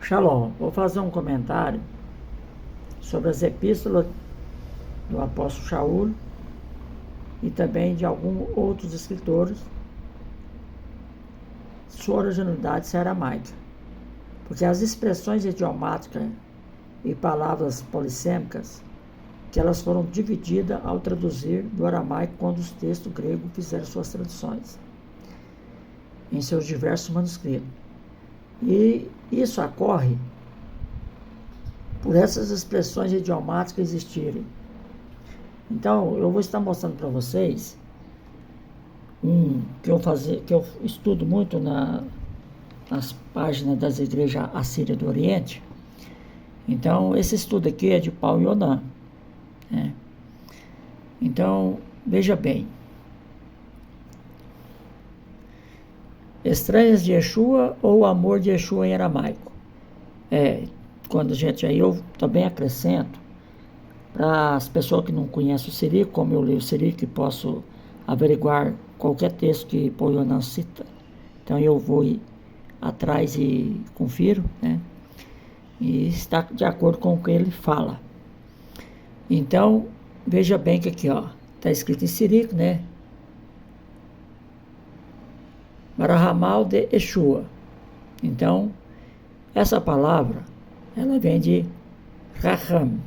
Shalom, vou fazer um comentário sobre as epístolas do apóstolo Shaul e também de alguns outros escritores. Sua originalidade será aramaica, porque as expressões idiomáticas e palavras polissêmicas que elas foram divididas ao traduzir do aramaico quando os textos gregos fizeram suas traduções em seus diversos manuscritos. E isso ocorre por essas expressões idiomáticas existirem. Então, eu vou estar mostrando para vocês que eu estudo muito nas páginas das igrejas assírias do Oriente. Então, esse estudo aqui é de Paulo Yonan, né? Então, veja bem. Estranhas de Yeshua ou amor de Yeshua em aramaico. Quando a gente, aí eu também acrescento, para as pessoas que não conhecem o Siri, como eu leio o Siri, que posso averiguar qualquer texto que Paulo Yonan cita. Então eu vou ir atrás e confiro, né? E está de acordo com o que ele fala. Então, veja bem que aqui, está escrito em Siri, né? Barahamal de Yeshua. Então, essa palavra, ela vem de Raham,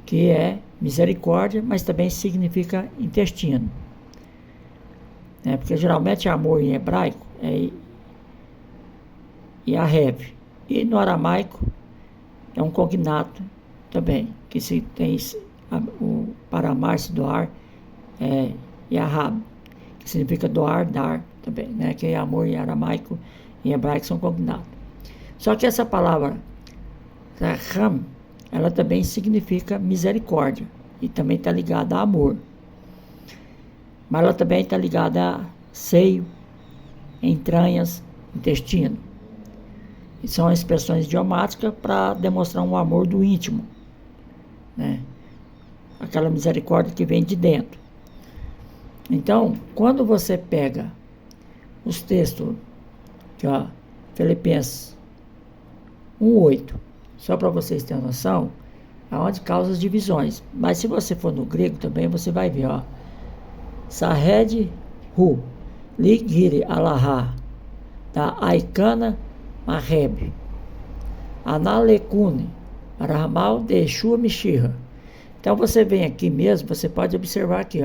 que é misericórdia, mas também significa intestino. Porque geralmente amor em hebraico é Yahev. E no aramaico é um cognato também, que se tem para amar-se, doar, é Yahab, que significa doar, dar também, né? Que é amor em aramaico e em hebraico são cognatos. Só que essa palavra Raham, ela também significa misericórdia e também está ligada a amor. Mas ela também está ligada a seio, entranhas, intestino. E são expressões idiomáticas para demonstrar um amor do íntimo, né? Aquela misericórdia que vem de dentro. Então, quando você pega os textos, Filipenses 1:8, só para vocês terem noção, aonde causa as divisões. Mas se você for no grego também, você vai ver, Sahed Hu, Ligiri Alaha, da Aikana Maheb, Analekune, Arahamal de Yeshua Mishira. Então você vem aqui mesmo, você pode observar aqui,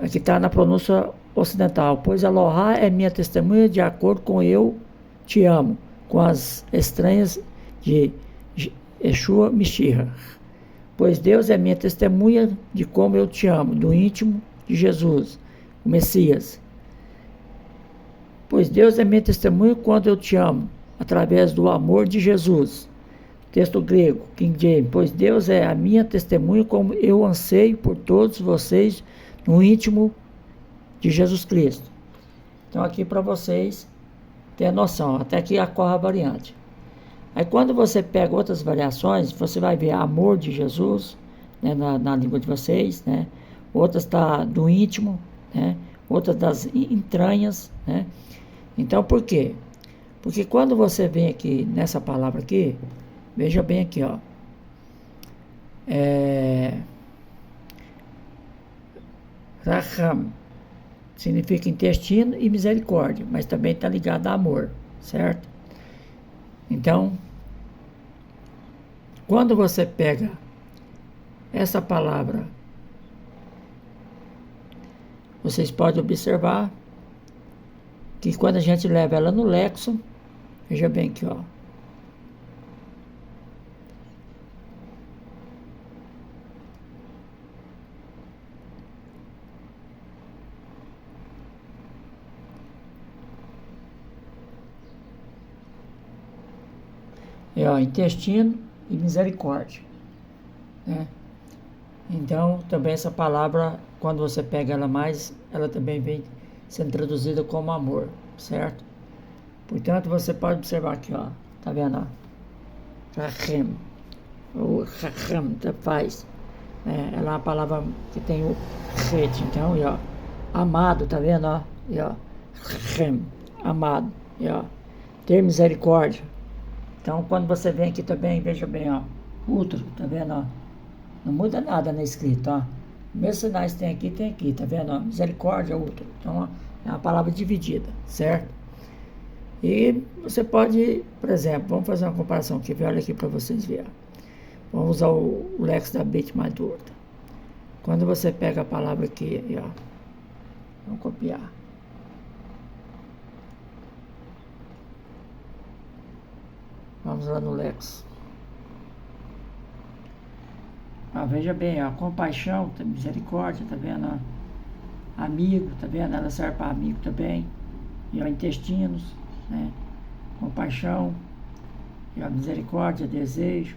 aqui está na pronúncia ocidental, pois Elohá é minha testemunha de acordo com eu te amo, com as estranhas de Yeshua Mishira. Pois Deus é minha testemunha de como eu te amo, do íntimo de Jesus, o Messias. Pois Deus é minha testemunha quando eu te amo, através do amor de Jesus. Texto grego, King James. Pois Deus é a minha testemunha como eu anseio por todos vocês no íntimo de Jesus Cristo. Então aqui para vocês terem noção, até aqui ocorre a variante. Aí quando você pega outras variações, você vai ver amor de Jesus, né, na língua de vocês, né? Outras está do íntimo, né? Outras das entranhas, né? Então por quê? Porque quando você vem aqui nessa palavra aqui, veja bem aqui, Raham significa intestino e misericórdia, mas também está ligado a amor, certo? Então, quando você pega essa palavra, vocês podem observar que quando a gente leva ela no Lexon, veja bem aqui, intestino e misericórdia, né? Então, também essa palavra, quando você pega ela mais, ela também vem sendo traduzida como amor, certo? Portanto, você pode observar aqui, tá vendo? Rahim, o Rahim, faz, ela é uma palavra que tem o rete, então, amado, tá vendo? Rahim, amado, ter misericórdia. Então, quando você vem aqui também, veja bem, ó, útero, tá vendo, ó? Não muda nada na escrita, ó. Mesmos sinais tem aqui, tá vendo, ó? Misericórdia, útero. Então, ó, é uma palavra dividida, certo? E você pode, por exemplo, vamos fazer uma comparação aqui, olha aqui para vocês verem. Vamos usar o Lex da Beit Madurta. Quando você pega a palavra aqui, ó, vamos copiar. Vamos lá no Lex. Veja bem, ó, compaixão, misericórdia, tá vendo? Ó? Amigo, tá vendo? Ela serve para amigo também. E ó, intestinos, né? Compaixão, e ó, misericórdia, desejo,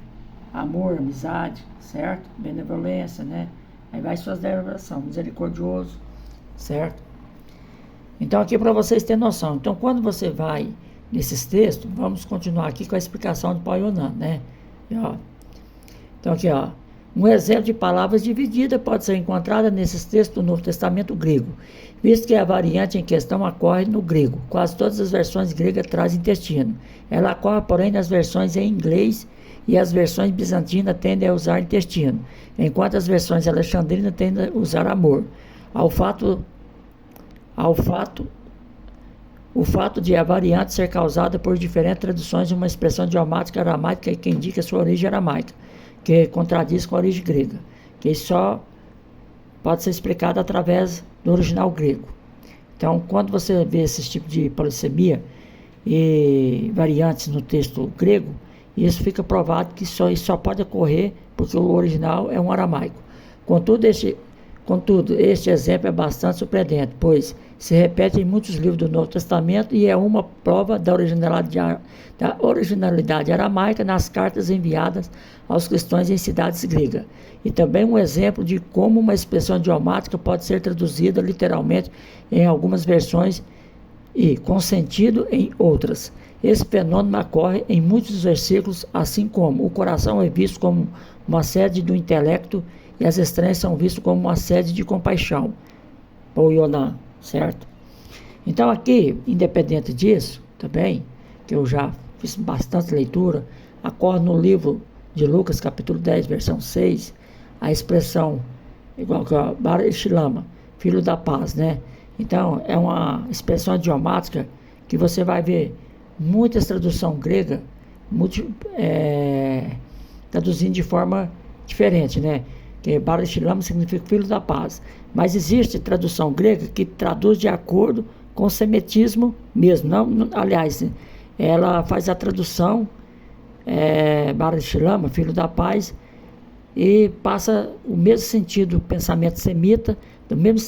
amor, amizade, certo? Benevolência, né? Aí vai suas derivações, misericordioso, certo? Então aqui para vocês terem noção. Então quando você vai nesses textos, vamos continuar aqui com a explicação de Paulo Yonan, né? E, ó, então aqui, ó, um exemplo de palavras divididas pode ser encontrada nesses textos do Novo Testamento grego, visto que a variante em questão ocorre no grego. Quase todas as versões gregas trazem intestino. Ela ocorre, porém, nas versões em inglês, e as versões bizantinas tendem a usar intestino, enquanto as versões alexandrinas tendem a usar amor. O fato de a variante ser causada por diferentes traduções de uma expressão idiomática aramaica que indica sua origem aramaica, que contradiz com a origem grega, que só pode ser explicado através do original grego. Então, quando você vê esse tipo de polissemia e variantes no texto grego, isso fica provado que isso só pode ocorrer porque o original é um aramaico. Contudo, este exemplo é bastante surpreendente, pois se repete em muitos livros do Novo Testamento e é uma prova da originalidade aramaica nas cartas enviadas aos cristãos em cidades gregas. E também um exemplo de como uma expressão idiomática pode ser traduzida literalmente em algumas versões e com sentido em outras. Esse fenômeno ocorre em muitos versículos, assim como o coração é visto como uma sede do intelecto e as estranhas são vistas como uma sede de compaixão. Paulo Yonan, certo? Então aqui, independente disso, também, que eu já fiz bastante leitura, ocorre no livro de Lucas, capítulo 10, versão 6, a expressão, igual que a Bar Shalom, filho da paz, né? Então, é uma expressão idiomática que você vai ver muitas traduções gregas traduzindo de forma diferente, né? Que Bar Shalom significa filho da paz. Mas existe tradução grega que traduz de acordo com o semitismo mesmo. Aliás, ela faz a tradução Bar Shalom, filho da paz, e passa o mesmo sentido, o pensamento semita, do mesmo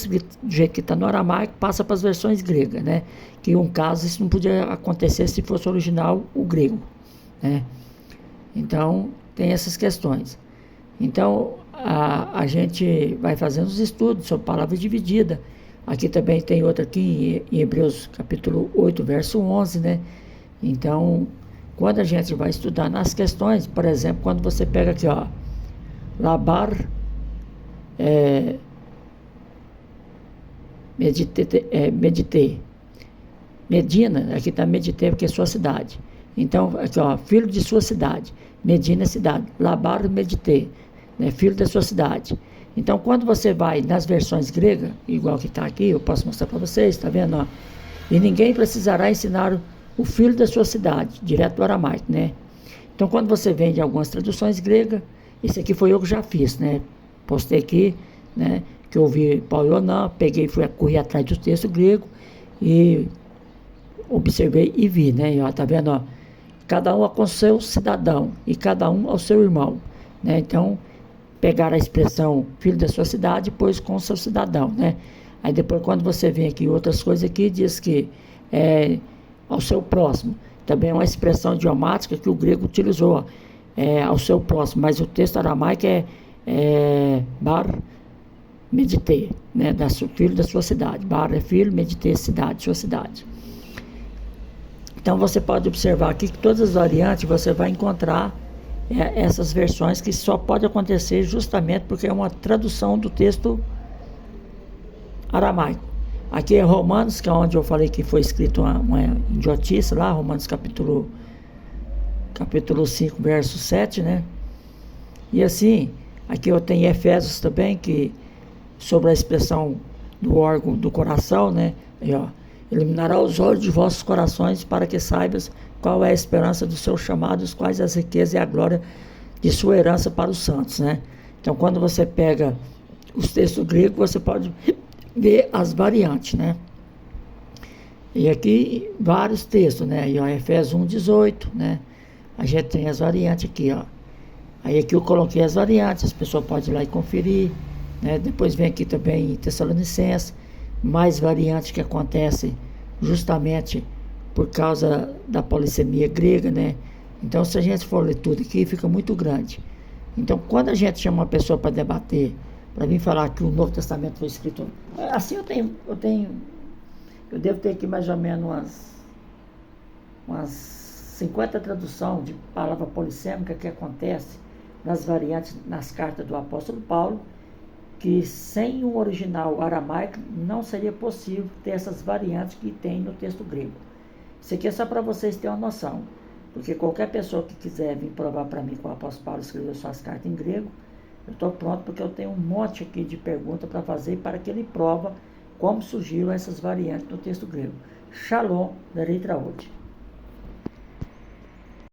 jeito que está no aramaico, passa para as versões gregas, né? Que um caso isso não podia acontecer se fosse original o grego, né? Então, tem essas questões. Então, a gente vai fazendo os estudos sobre palavras divididas. Aqui também tem outra aqui em Hebreus capítulo 8, verso 11, né? Então, quando a gente vai estudar nas questões, por exemplo, quando você pega aqui, ó, Labar, meditei. Medina, aqui está meditei porque é sua cidade. Então, aqui, ó, filho de sua cidade. Medina é cidade. Labar, meditei, né, filho da sua cidade. Então, quando você vai nas versões gregas, igual que está aqui, eu posso mostrar para vocês, está vendo? Ó? E ninguém precisará ensinar o filho da sua cidade, direto do aramaico, né? Então, quando você vem de algumas traduções gregas, esse aqui foi eu que já fiz, né? Postei aqui, né? Que eu ouvi Paulo Yonan, peguei, corri atrás do texto grego e observei e vi, né? E, ó, tá vendo, ó? Cada um com seu cidadão e cada um ao seu irmão, né? Então, pegaram a expressão filho da sua cidade, pois com seu cidadão, né? Aí depois, quando você vem aqui outras coisas aqui, diz que ao seu próximo. Também é uma expressão idiomática que o grego utilizou, ao seu próximo, mas o texto aramaico bar meditei, né? Filho da sua cidade. Bar é filho, meditei cidade, sua cidade. Então você pode observar aqui que todas as variantes você vai encontrar essas versões que só pode acontecer justamente porque é uma tradução do texto aramaico. Aqui é Romanos, que é onde eu falei que foi escrito uma idiotice lá, Romanos capítulo 5, verso 7, né? E assim, aqui eu tenho Efésios também, que sobre a expressão do órgão do coração, né? E, ó, eliminará os olhos de vossos corações para que saibas qual é a esperança dos seus chamados, quais as riquezas e a glória de sua herança para os santos, né? Então, quando você pega os textos gregos, você pode ver as variantes, né? E aqui vários textos, né? E ó, Efésios 1:18, né? A gente tem as variantes aqui, ó. Aí aqui eu coloquei as variantes, as pessoas podem ir lá e conferir, né? Depois vem aqui também em Tessalonicenses, mais variantes que acontecem justamente por causa da polissemia grega, né? Então, se a gente for ler tudo aqui, fica muito grande. Então, quando a gente chama uma pessoa para debater, para vir falar que o Novo Testamento foi escrito, assim eu devo ter aqui mais ou menos umas 50 traduções de palavra polissêmica que acontece nas variantes nas cartas do apóstolo Paulo, que sem um original aramaico não seria possível ter essas variantes que tem no texto grego. Isso aqui é só para vocês terem uma noção, porque qualquer pessoa que quiser vir provar para mim que o apóstolo Paulo escreveu suas cartas em grego, eu estou pronto, porque eu tenho um monte aqui de perguntas para fazer para que ele prova como surgiram essas variantes no texto grego. Shalom, da letra hoje.